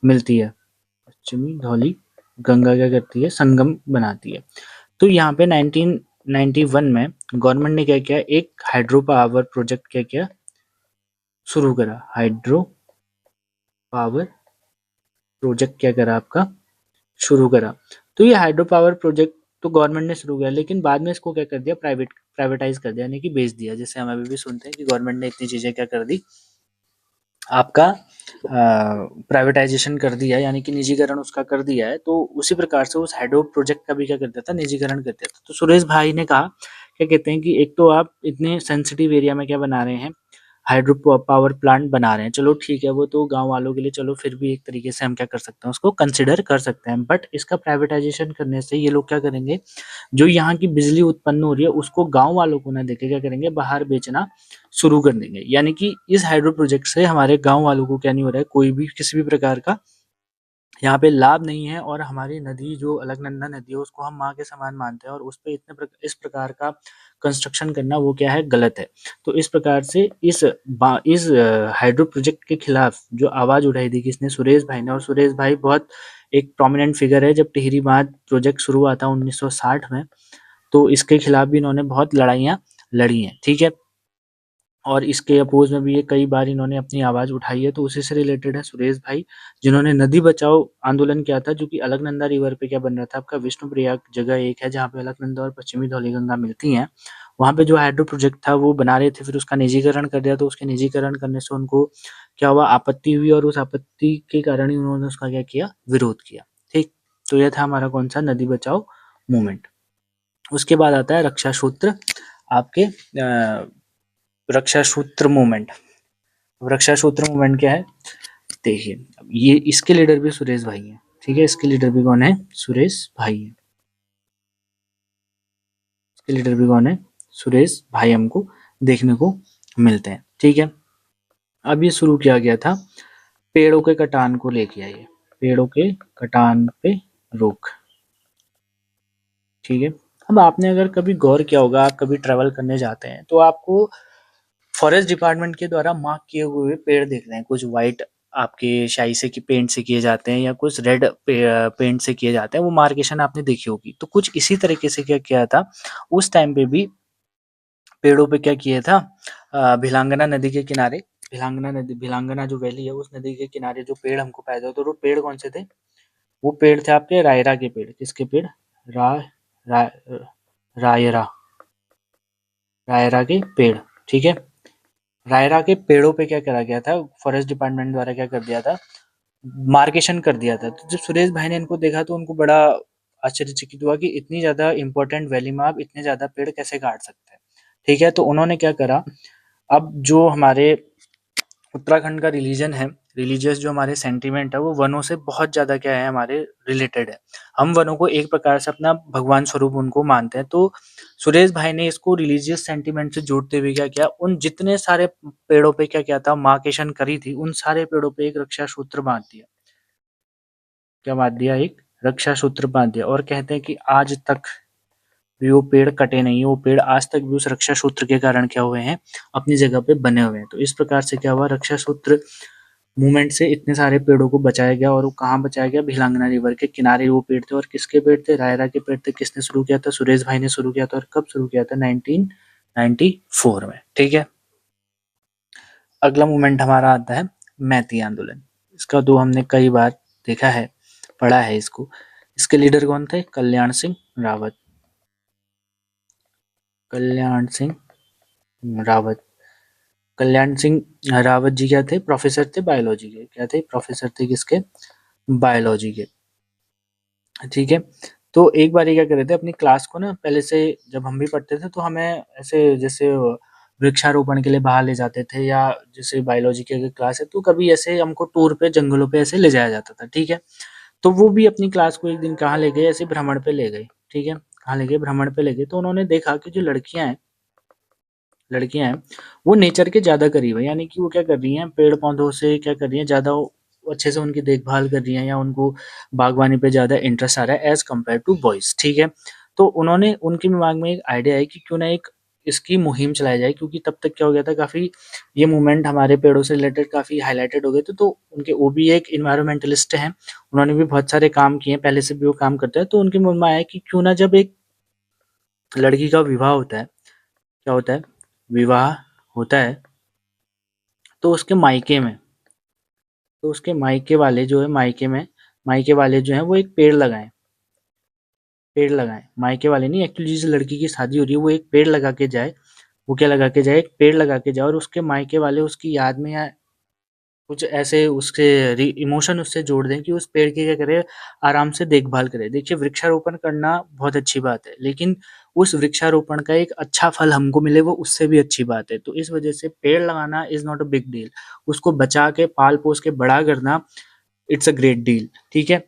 मिलती है, पश्चिमी धौली गंगा क्या करती है, संगम बनाती है। तो यहाँ पे 1991 में गवर्नमेंट ने क्या किया, एक हाइड्रो पावर प्रोजेक्ट क्या किया, शुरू करा, हाइड्रो पावर प्रोजेक्ट क्या करा आपका, शुरू करा। तो ये हाइड्रो पावर प्रोजेक्ट तो गवर्नमेंट ने शुरू किया, लेकिन बाद में इसको क्या कर दिया, प्राइवेटाइज कर दिया, यानी कि बेच दिया। जैसे हम अभी भी सुनते हैं कि गवर्नमेंट ने इतनी चीजें क्या कर दी, आपका प्राइवेटाइजेशन कर दिया, यानी कि निजीकरण उसका कर दिया है। तो उसी प्रकार से उस हाइड्रो प्रोजेक्ट का भी क्या कर दिया था, निजीकरण कर दिया था। तो सुरेश भाई ने कहा, क्या कहते हैं कि एक तो आप इतने सेंसिटिव एरिया में क्या बना रहे हैं, हाइड्रो पावर प्लांट बना रहे हैं, चलो ठीक है, वो तो गांव वालों के लिए, चलो फिर भी एक तरीके से हम क्या कर सकते हैं, उसको कंसिडर कर सकते हैं। बट इसका प्राइवेटाइजेशन करने से ये लोग क्या करेंगे, जो यहाँ की बिजली उत्पन्न हो रही है उसको गांव वालों को ना देके क्या करेंगे, बाहर बेचना शुरू कर देंगे। यानी कि इस हाइड्रो प्रोजेक्ट से हमारे गांव वालों को क्या नहीं हो रहा है, कोई भी किसी भी प्रकार का यहाँ पे लाभ नहीं है, और हमारी नदी जो अलकनंदा नदी है उसको हम माँ के समान मानते हैं, और उस पे इस प्रकार का कंस्ट्रक्शन करना वो क्या है, गलत है। तो इस प्रकार से इस हाइड्रो प्रोजेक्ट के खिलाफ जो आवाज उठाई थी किसने, सुरेश भाई ने। और सुरेश भाई बहुत एक प्रोमिनेंट फिगर है, जब टिहरी बांध प्रोजेक्ट शुरू हुआ था 1960 में, तो इसके खिलाफ भी इन्होंने बहुत लड़ाइयाँ लड़ी हैं। ठीक है, और इसके अपोज में भी ये कई बार इन्होंने अपनी आवाज़ उठाई है, तो उसी से रिलेटेड है सुरेश भाई, जिन्होंने नदी बचाओ आंदोलन किया था, जो कि अलकनंदा रिवर पे क्या बन रहा था आपका विष्णुप्रयाग जगह एक है जहाँ पे अलकनंदा और पश्चिमी धौलीगंगा मिलती हैं। वहाँ पे जो हाइड्रो प्रोजेक्ट था वो बना रहे थे, फिर उसका निजीकरण कर दिया, तो उसके निजीकरण करने से उनको क्या हुआ, आपत्ति हुई और उस आपत्ति के कारण ही उन्होंने उसका क्या किया, विरोध किया। ठीक, तो यह था हमारा कौन सा, नदी बचाओ मूवमेंट। उसके बाद आता है रक्षा सूत्र, आपके रक्षा सूत्र मूवमेंट। रक्षा सूत्र मूवमेंट क्या है, देखिए ये इसके लीडर भी सुरेश भाई हैं, ठीक है, इसके लीडर भी कौन है, सुरेश भाई हैं। इसके लीडर भी कौन है, सुरेश भाई हमको देखने को मिलते हैं, ठीक है। अब ये शुरू किया गया था पेड़ों के कटान को लेके, आइए पेड़ों के कटान पे रोक, ठीक है। अब आपने अगर कभी गौर किया होगा, आप कभी ट्रैवल करने जाते हैं तो आपको फॉरेस्ट डिपार्टमेंट के द्वारा मार्क किए हुए पेड़ दिख रहे हैं, कुछ व्हाइट आपके शाई से की पेंट से किए जाते हैं या कुछ रेड पेंट से किए जाते हैं, वो मार्केशन आपने देखी होगी। तो कुछ इसी तरीके से क्या किया था उस टाइम पे भी, पेड़ों पे क्या किया था, भिलांगना नदी के किनारे, भिलांगना नदी, भिलांगना जो वैली है उस नदी के किनारे जो पेड़ हमको पाए जाते, तो वो पेड़ कौन से थे, वो पेड़ थे आपके रायरा के पेड़, किसके पेड़, रा, रा, रायरा, रायरा के पेड़, ठीक है। रायरा के पेड़ों पे क्या करा गया था, फॉरेस्ट डिपार्टमेंट द्वारा क्या कर दिया था, मार्केशन कर दिया था। तो जब सुरेश भाई ने इनको देखा तो उनको बड़ा आश्चर्यचकित हुआ कि इतनी ज्यादा इंपॉर्टेंट वैली में आप इतने ज्यादा पेड़ कैसे काट सकते हैं, ठीक है। तो उन्होंने क्या करा, अब जो हमारे उत्तराखंड का रिलीजन है, रिलीजियस जो हमारे सेंटिमेंट है, वो वनों से बहुत ज्यादा क्या है, हमारे रिलेटेड है। हम वनों को एक प्रकार से अपना भगवान स्वरूप उनको मानते हैं। तो सुरेश भाई ने इसको रिलीजियस सेंटिमेंट से जोड़ते हुए क्या किया, उन जितने सारे पेड़ों पे क्या किया था, मार्केशन करी थी, उन सारे पेड़ों पे एक रक्षा सूत्र बांध दिया। क्या बांध दिया, एक रक्षा सूत्र बांध दिया, और कहते हैं कि आज तक भी वो पेड़ कटे नहीं, वो पेड़ आज तक भी उस रक्षा सूत्र के कारण क्या हुए हैं, अपनी जगह पे बने हुए हैं। तो इस प्रकार से क्या हुआ, रक्षा सूत्र मूवमेंट से इतने सारे पेड़ों को बचाया गया, और वो कहाँ बचाया गया, भिलांगना रिवर के किनारे वो पेड़ थे। और किसके पेड़ थे, रायरा के पेड़ थे। किसने शुरू किया था, सुरेश भाई ने शुरू किया था। और कब शुरू किया था, 1994 में, ठीक है। अगला मूवमेंट हमारा आता है मैती आंदोलन। इसका दो हमने कई बार देखा है, पढ़ा है इसको। इसके लीडर कौन थे, कल्याण सिंह रावत, कल्याण सिंह रावत। कल्याण सिंह रावत जी क्या थे, प्रोफेसर थे बायोलॉजी के, क्या थे, प्रोफेसर थे किसके, बायोलॉजी के, ठीक है। तो एक बार ये क्या कर रहे थे, अपनी क्लास को ना, पहले से जब हम भी पढ़ते थे तो हमें ऐसे जैसे वृक्षारोपण के लिए बाहर ले जाते थे, या जैसे बायोलॉजी की अगर क्लास है तो कभी ऐसे हमको टूर पे जंगलों पे ऐसे ले जाया जाता था, ठीक है। तो वो भी अपनी क्लास को एक दिन कहाँ ले गए, ऐसे भ्रमण पे ले गए, ठीक है। कहाँ ले गए, भ्रमण पे ले गए। तो उन्होंने देखा कि जो लड़कियां हैं वो नेचर के ज्यादा करीब है, यानी कि वो क्या कर रही हैं, पेड़ पौधों से क्या कर रही हैं, ज्यादा अच्छे से उनकी देखभाल कर रही हैं, या उनको बागवानी पे ज्यादा इंटरेस्ट आ रहा है एज कम्पेयर टू बॉयज, ठीक है। तो उन्होंने, उनके दिमाग में एक आइडिया है कि क्यों ना एक इसकी मुहिम चलाई जाए, क्योंकि तब तक क्या हो गया था, काफी ये मूवमेंट हमारे पेड़ों से रिलेटेड काफी हाईलाइटेड हो गए थे। तो उनके, वो भी एक इन्वायरमेंटलिस्ट हैं, उन्होंने भी बहुत सारे काम किए हैं, पहले से भी वो काम करते हैं। तो उनके मन में आया कि क्यों ना, जब एक लड़की का विवाह होता है, क्या होता है, विवाह होता है, तो उसके मायके में, तो उसके मायके वाले जो है, मायके वाले जो हैं वो एक पेड़ लगाएं, पेड़ लगाएं, मायके वाले नहीं, एक्चुअली जिस लड़की की शादी हो रही है वो एक पेड़ लगा के जाए, वो क्या लगा के जाए, एक पेड़ लगा के जाए, और उसके मायके वाले उसकी याद में या कुछ ऐसे उसके इमोशन उससे जोड़ दें कि उस पेड़ की क्या करे, आराम से देखभाल करे। देखिए वृक्षारोपण करना बहुत अच्छी बात है, लेकिन उस वृक्षारोपण का एक अच्छा फल हमको मिले वो उससे भी अच्छी बात है। तो इस वजह से पेड़ लगाना is not a big deal, उसको बचा के पाल पोस के बड़ा करना, इट्स अ ग्रेट डील, ठीक है।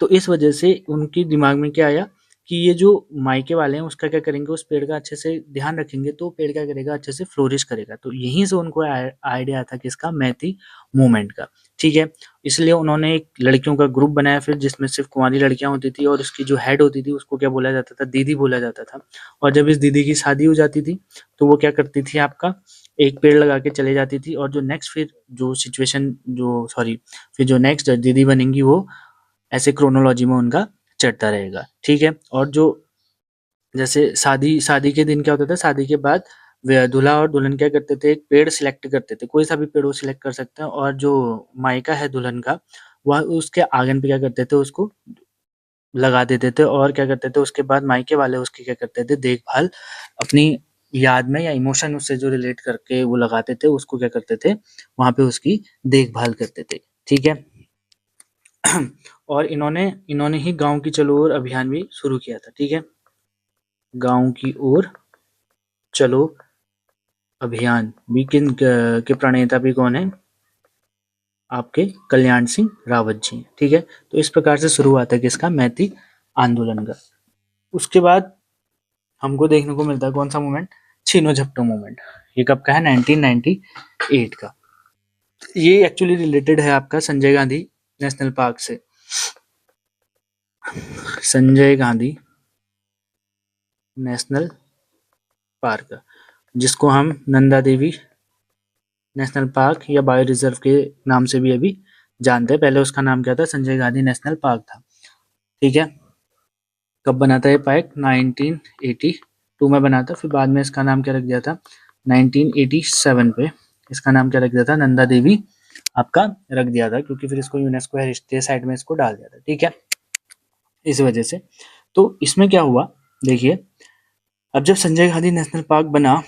तो इस वजह से उनके दिमाग में क्या आया कि ये जो मायके वाले हैं उसका क्या करेंगे, उस पेड़ का अच्छे से ध्यान रखेंगे तो पेड़ क्या करेगा, अच्छे से फ्लोरिश करेगा। तो यहीं से उनको आइडिया था किसका, मैती मूवमेंट का, ठीक है। इसलिए उन्होंने एक लड़कियों का ग्रुप बनाया फिर, जिसमें सिर्फ कुंवारी लड़कियां होती थी, और उसकी जो हेड होती थी उसको क्या बोला जाता था, दीदी बोला जाता था। और जब इस दीदी की शादी हो जाती थी तो वो क्या करती थी, आपका एक पेड़ लगा के चले जाती थी, और जो नेक्स्ट फिर जो सिचुएशन जो सॉरी फिर जो नेक्स्ट दीदी बनेंगी वो ऐसे क्रोनोलॉजी में उनका चढ़ता रहेगा, ठीक है। और जो जैसे शादी शादी के दिन क्या होता था, शादी के बाद वे दूल्हा और दुल्हन क्या करते थे, एक पेड़ सिलेक्ट करते थे, कोई सा भी पेड़ वो सिलेक्ट कर सकते हैं, और जो मायका है दुल्हन का, वह उसके आंगन पे क्या करते थे, उसको लगा देते थे, और क्या करते थे उसके बाद मायके वाले उसकी क्या करते थे, देखभाल अपनी याद में या इमोशन उससे जो रिलेट करके वो लगाते थे, उसको क्या करते थे, वहाँ पे उसकी देखभाल करते थे। ठीक है? और इन्होंने इन्होंने ही गाँव की चलो ओर अभियान भी शुरू किया था। ठीक है? गाँव की ओर चलो अभियान भी के प्रणेता भी कौन है? आपके कल्याण सिंह रावत जी। ठीक है? तो इस प्रकार से शुरू हुआ था किसका? मैती आंदोलन का। उसके बाद हमको देखने को मिलता है कौन सा मूवमेंट? छीनो झपटो मूवमेंट। ये कब का है? 1998 का। ये एक्चुअली रिलेटेड है आपका संजय गांधी नेशनल पार्क से। संजय गांधी नेशनल पार्क, जिसको हम नंदा देवी नेशनल पार्क या बायो रिजर्व के नाम से भी अभी जानते हैं। पहले उसका नाम क्या था? संजय गांधी नेशनल पार्क था। ठीक है? कब बना था ये पार्क? 1982 में बना था। फिर बाद में इसका नाम क्या रख दिया था? 1987 पे इसका नाम क्या रख दिया था? नंदा देवी आपका रख दिया था, क्योंकि फिर इसको यूनेस्को हेरिटेज साइट में इसको डाल दिया था। ठीक है? इस वजह से। तो इसमें क्या हुआ, देखिए, अब जब संजय गांधी नेशनल पार्क बना,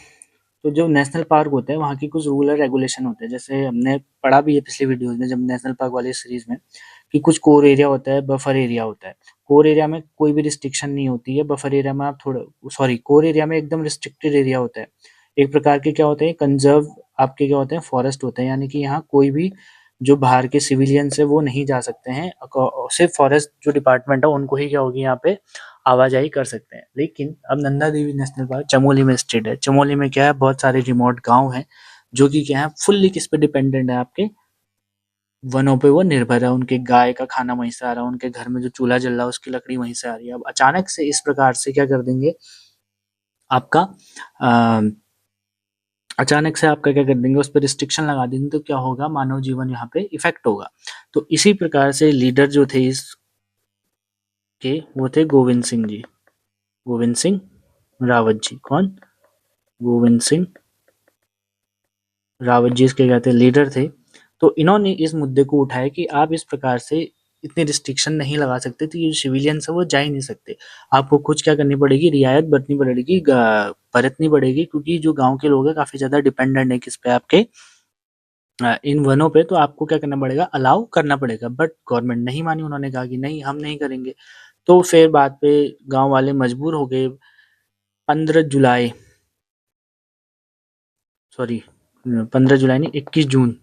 तो जो नेशनल पार्क होते हैं वहाँ की कुछ रूल और रेगुलेशन होते हैं। जैसे हमने पढ़ा भी है पिछली वीडियोज में, जब नेशनल पार्क वाली सीरीज में, कि कुछ कोर एरिया होता है, बफर एरिया होता है। कोर एरिया में कोई भी रिस्ट्रिक्शन नहीं होती है, बफर एरिया में आप थोड़ा, सॉरी, कोर एरिया में एकदम रिस्ट्रिक्टेड एरिया होता है। एक प्रकार के क्या होते हैं, कंजर्व आपके क्या होते हैं, फॉरेस्ट होते हैं, यानी कि यहाँ कोई भी जो बाहर के सिविलियंस है वो नहीं जा सकते हैं, सिर्फ फॉरेस्ट जो डिपार्टमेंट है उनको ही क्या होगी यहाँ पे आवाजाही कर सकते हैं। लेकिन अब नंदा देवी नेशनल पार्क चमोली में स्थित है। चमोली में क्या है, बहुत सारे रिमोट गांव हैं जो कि क्या है, फुल्ली किस पे डिपेंडेंट है, आपके वनों पे वो निर्भर है। उनके गाय का खाना वहीं से आ रहा है, उनके घर में जो चूल्हा जल रहा है उसकी लकड़ी वहीं से आ रही है। अब अचानक से इस प्रकार से क्या कर देंगे आपका, अ, अचानक से आपका क्या कर देंगे, उस पर रिस्ट्रिक्शन लगा देंगे, तो क्या होगा, मानव जीवन यहाँ पे इफेक्ट होगा। तो इसी प्रकार से लीडर जो थे इसके, वो थे गोविंद सिंह जी, गोविंद सिंह रावत जी। कौन? गोविंद सिंह रावत जी इसके क्या थे, लीडर थे। तो इन्होंने इस मुद्दे को उठाया कि आप इस प्रकार से इतने रिस्ट्रिक्शन नहीं लगा सकते, तो ये सिविलियंस है वो जा ही नहीं सकते। आपको कुछ क्या करनी पड़ेगी, रियायत बरतनी पड़ेगी, बरतनी पड़ेगी, क्योंकि जो गांव के लोग हैं काफी ज्यादा डिपेंडेंट है किस पे, आपके इन वनों पे। तो आपको क्या करना पड़ेगा, अलाउ करना पड़ेगा। बट गवर्नमेंट नहीं मानी, उन्होंने कहा कि नहीं, हम नहीं करेंगे। तो फिर बाद पे गांव वाले मजबूर हो गए। 15 जुलाई, सॉरी, 15 जुलाई नहीं, 21 जून,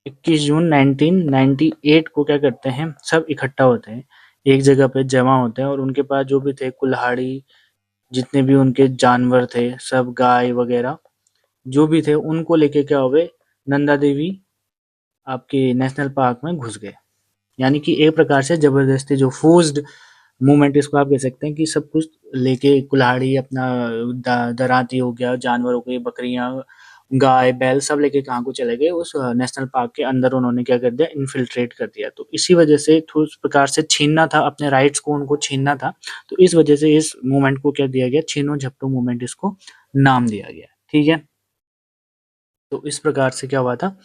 21 जून 1998 को क्या करते हैं, सब इकट्ठा होते हैं, एक जगह पे जमा होते हैं, और उनके पास जो भी थे कुल्हाड़ी, जितने भी उनके जानवर थे, सब गाय वगैरह जो भी थे, उनको लेके क्या हुए, नंदा देवी आपके नेशनल पार्क में घुस गए। यानी कि एक प्रकार से जबरदस्ती, जो फोर्स्ड मूवमेंट इसको आप कह सकते हैं, कि सब कुछ लेके कुल्हाड़ी अपना, दराती हो गया, जानवर हो गए, बकरियां, गाय बैल, सब लेके कहाँ को चले गए, उस नेशनल पार्क के अंदर उन्होंने क्या कर दिया, इन्फिल्ट्रेट कर दिया। तो इसी वजह से उस प्रकार से छीनना था अपने राइट्स को, उनको छीनना था। तो इस वजह से इस मूवमेंट को क्या दिया गया, छीनो झपटो मूवमेंट इसको नाम दिया गया। ठीक है? तो इस प्रकार से क्या हुआ था,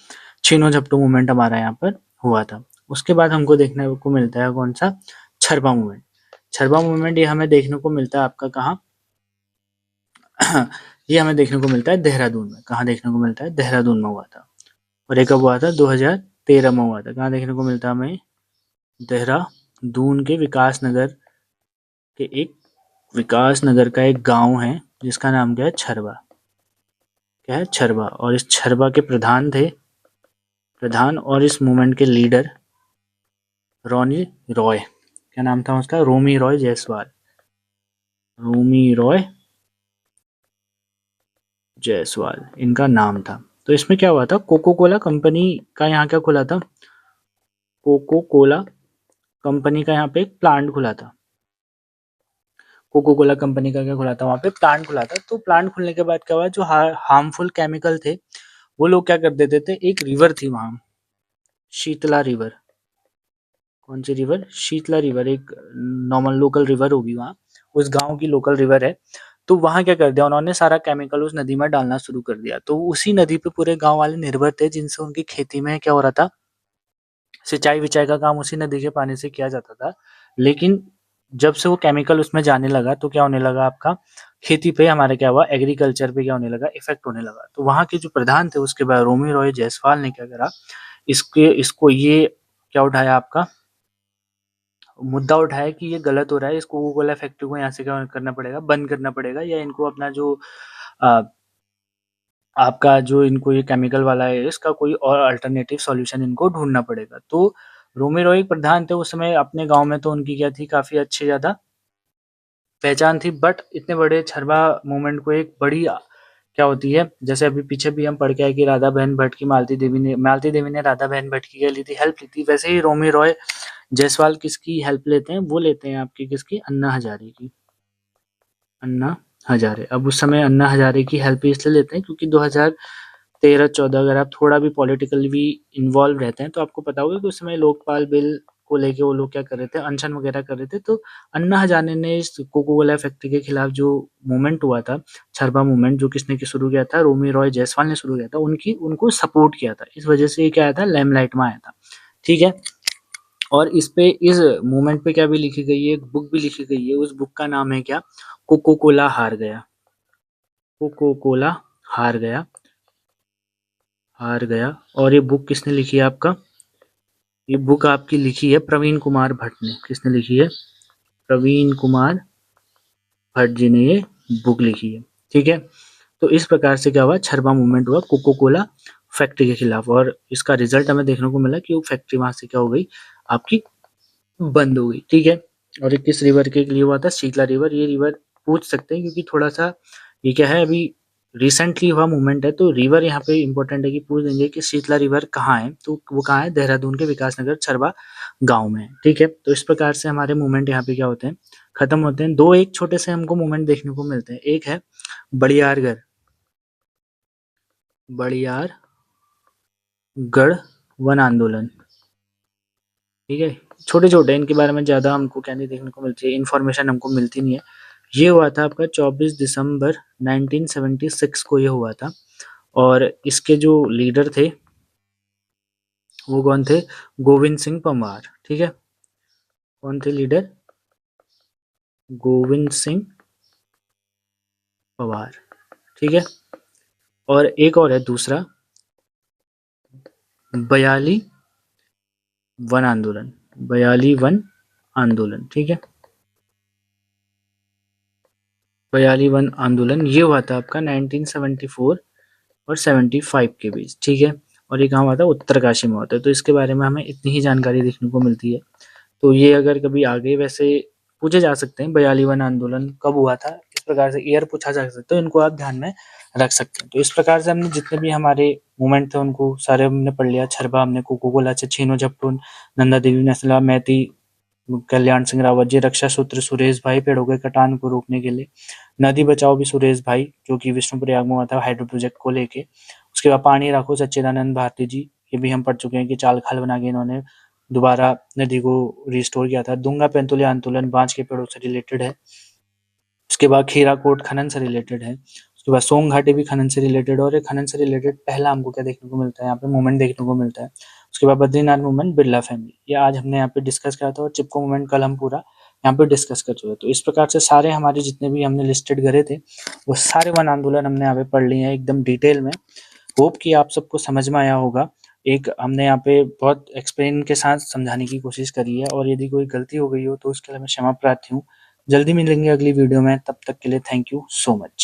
छीनो झपटो मूवमेंट हमारा यहाँ पर हुआ था। उसके बाद हमको देखने को मिलता है कौन सा, छरबा मूवमेंट। छरबा मूवमेंट ये हमें देखने को मिलता है आपका कहाँ, ये हमें देखने को मिलता है देहरादून में। कहाँ देखने को मिलता है? देहरादून में हुआ था। और एक कब हुआ था? 2013 में हुआ था। कहाँ देखने को मिलता है हमें? देहरादून के विकास नगर के एक, विकास नगर का एक गांव है जिसका नाम क्या है, छरबा। क्या है? छरबा। और इस छरबा के प्रधान थे, प्रधान और इस मूवमेंट के लीडर रोनी रॉय। क्या नाम था उसका? रोमी रॉय जायसवाल। रोमी रॉय जायसवाल इनका नाम था। तो इसमें क्या हुआ था, कोको कोला कंपनी का यहाँ क्या खुला था, कोको कोला कंपनी का यहाँ पे एक प्लांट खुला था। कोको कोला कंपनी का क्या खुला था, वहाँ पे प्लांट खुला था। तो प्लांट खुलने के बाद क्या हुआ, जो हार्मफुल केमिकल थे वो लोग क्या कर देते थे, एक रिवर थी वहाँ, शीतला रिवर। कौन सी रिवर? शीतला रिवर, एक नॉर्मल लोकल रिवर होगी वहाँ, उस गांव की लोकल रिवर है। तो वहाँ क्या कर दिया उन्होंने, सारा केमिकल उस नदी में डालना शुरू कर दिया। तो उसी नदी पे पूरे गाँव वाले निर्भर थे, जिनसे उनकी खेती में क्या हो रहा था, सिंचाई-विचाई का काम उसी नदी के पानी से किया जाता था। लेकिन जब से वो केमिकल उसमें जाने लगा, तो क्या होने लगा आपका, खेती पे हमारे क्या हुआ, एग्रीकल्चर पे क्या होने लगा, इफ़ेक्ट होने लगा। तो वहाँ के जो प्रधान थे उसके बाद रोमी रॉय जायसवाल ने क्या करा, इसको ये क्या उठाया आपका, मुद्दा उठाया कि ये गलत हो रहा है, इसको कोका कोला फैक्ट्री को यहाँ से क्या करना पड़ेगा, बंद करना पड़ेगा, या इनको अपना जो अ, आपका जो इनको ये केमिकल वाला है, इसका कोई और अल्टरनेटिव सॉल्यूशन इनको ढूँढना पड़ेगा। तो रोमी रॉय एक प्रधान थे उस समय, अपने गाँव में तो उनकी क्या थी, काफ़ी अच्छी ज़्यादा पहचान थी, बट इतने बड़े छरबा मूवमेंट को एक बड़ी क्या होती है, जैसे अभी पीछे भी हम पढ़ के आए कि राधा बहन भट्ट की मालती देवी ने राधा बहन भट्ट की क्या ली थी, हेल्प ली थी। वैसे ही रोमी रॉय जायसवाल किसकी हेल्प लेते हैं, वो लेते हैं आपकी किसकी, अन्ना हजारे की। अन्ना हजारे, अब उस समय अन्ना हजारे की हेल्प इसलिए लेते हैं क्योंकि 2013-14 अगर आप थोड़ा भी पॉलिटिकली भी इन्वॉल्व रहते हैं तो आपको पता होगा कि उस समय लोकपाल बिल को लेके वो लोग क्या कर रहे थे, अनशन वगैरह कर रहे थे। तो अन्ना हजारे ने इस कोका कोला फैक्ट्री के खिलाफ जो मूवमेंट हुआ था, छरबा मूवमेंट, जो किसने की शुरू किया था, रोमी रॉय जायसवाल ने शुरू किया था, उनकी उनको सपोर्ट किया था। इस वजह से ये क्या आया था, लैमलाइट में आया था। ठीक है, और इस मूवमेंट पे क्या भी लिखी गई है, एक बुक भी लिखी गई है, उस बुक का नाम है क्या, कोको कोला हार गया। कोको कोला हार गया, हार गया। और ये बुक किसने लिखी है आपका, ये बुक आपकी लिखी है प्रवीण कुमार भट्ट ने। किसने लिखी है, प्रवीण कुमार भट्ट जी ने ये बुक लिखी है। ठीक है, तो इस प्रकार से क्या हुआ, छरबा मूवमेंट हुआ कोको कोला फैक्ट्री के खिलाफ, और इसका रिजल्ट हमें देखने को मिला कि वो फैक्ट्री वहां से क्या हो गई, आपकी बंद हो गई। ठीक है, और ये किस रिवर के लिए हुआ था, शीतला रिवर। ये रिवर पूछ सकते हैं क्योंकि थोड़ा सा ये क्या है, अभी रिसेंटली हुआ मूवमेंट है, तो रिवर यहाँ पे इंपॉर्टेंट है कि पूछ देंगे कि शीतला रिवर कहाँ है, तो वो कहाँ है, देहरादून के विकास नगर छरबा गाँव में है। ठीक है, तो इस प्रकार से हमारे मूवमेंट यहाँ पे क्या होते हैं, खत्म होते हैं। दो एक छोटे से हमको मूवमेंट देखने को मिलते हैं, एक है बड़ियारगढ़, बड़ियारगढ़ वन आंदोलन। ठीक है, छोटे-छोटे, इनके बारे में ज़्यादा हमको क्या नहीं देखने को मिलती है, इन्फॉर्मेशन हमको मिलती नहीं है। ये हुआ था आपका 24 दिसंबर 1976 को ये हुआ था, और इसके जो लीडर थे वो कौन थे, गोविंद सिंह पंवार। ठीक है, कौन थे लीडर, गोविंद सिंह पंवार। ठीक है, और एक और है दूसरा, बयाली वन आंदोलन, बयाली वन आंदोलन। ठीक है, बयाली वन आंदोलन ये हुआ था आपका 1974 और 75 के बीच। ठीक है, और ये कहाँ हुआ था, उत्तरकाशी में हुआ था। तो इसके बारे में हमें इतनी ही जानकारी देखने को मिलती है। तो ये अगर कभी आगे वैसे पूछे जा सकते हैं, बयाली वन आंदोलन कब हुआ था, इस प्रकार से ईयर पूछा जा सकता है, तो इनको आप ध्यान में रख सकते हैं। तो इस प्रकार से हमने जितने भी हमारे मूवमेंट थे उनको सारे हमने पढ़ लिया। छरबा हमने, कोको कोला, छीनो झपटून, नंदा देवी नसला, मैती, कल्याण सिंह रावत जी, रक्षा सूत्र सुरेश भाई, पेड़ों के कटान को रोकने के लिए, नदी बचाओ भी सुरेश भाई, जो कि विष्णुप्रयाग में हुआ था हाइड्रो प्रोजेक्ट को लेके। उसके बाद पानी राखो सच्चिदानंद भारती जी, ये भी हम पढ़ चुके हैं कि चाल खाल बना के इन्होंने दोबारा नदी को रिस्टोर किया था। दूंगा पेंतुले आंदोलन बांज के पेड़ों से रिलेटेड है। उसके बाद खीराकोट खनन से रिलेटेड है। उसके बाद सोंग घाटी भी खनन से रिलेटेड, और ये खनन से रिलेटेड पहला हमको क्या देखने को मिलता है, यहाँ पे मूवमेंट देखने को मिलता है। उसके बाद बद्रीनाथ मूवमेंट, बिरला फैमिली, ये आज हमने यहाँ पे डिस्कस किया था, और चिपको मूवमेंट कल हम पूरा यहाँ पे डिस्कस कर चुके हैं। तो इस प्रकार से सारे हमारे जितने भी हमने लिस्टेड करे थे वो सारे वन आंदोलन हमने यहाँ पे पढ़ लिए हैं एकदम डिटेल में। होप कि आप सबको समझ में आया होगा। एक हमने यहाँ पे बहुत एक्सप्लेन के साथ समझाने की कोशिश करी है, और यदि कोई गलती हो गई हो तो उसके लिए मैं क्षमा प्रार्थी हूँ। जल्दी मिलेंगे अगली वीडियो में, तब तक के लिए थैंक यू सो मच।